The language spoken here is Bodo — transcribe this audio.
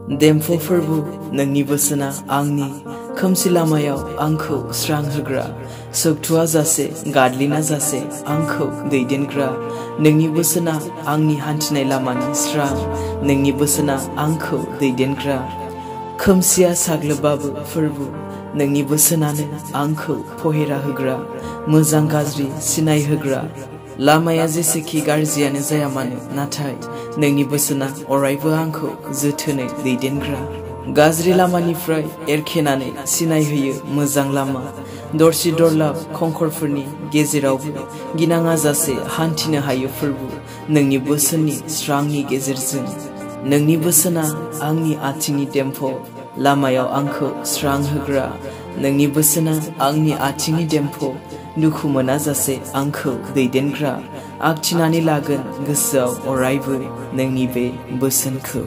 dempo फोरबो नोंनि बोसोना आंनि खोमसि लामायाव आंखौ स्रां होग्रा सोगथुआ जासे गादलिना जासे आंखौ दैदेनग्रा नोंनि बोसोना आंनि हान्थिनाय लामानि स्रां नोंनि बोसोना आंखौ दैदेनग्रा खोमसिया साग्लोबबाबो फोरबो नोंनि बोसोनानो आंखौ फहेरा होग्रा मोजां गाज्रि सिनाय होग्रा लामाया जेसेखि गाज्रियानो जाया मानो नाथाय नोंनि बोसोना अरायबो आंखौ जोथोनै दैदेनग्रा गाज्रि लामानिफ्राय एरखेनानै सिनाय होयो मोजां लामा दरसि दरलाब खंखरफोरनि गेजेरावबो गिनाङा जासे हान्थिनो हायो फोरबो नोंनि बोसोननि स्रांनि गेजेरजों नोंनि बोसोना आंनि आथिंनि देम्प' लामायाव आंखौ स्रां होग्रा नोंनि बोसोना आंनि आथिंनि देम्प' दुखु मोना जासे आंखौ दैदेनग्रा आखिनानै लागोन गोसोआव अरायबो नोंनि बे बोसोनखौ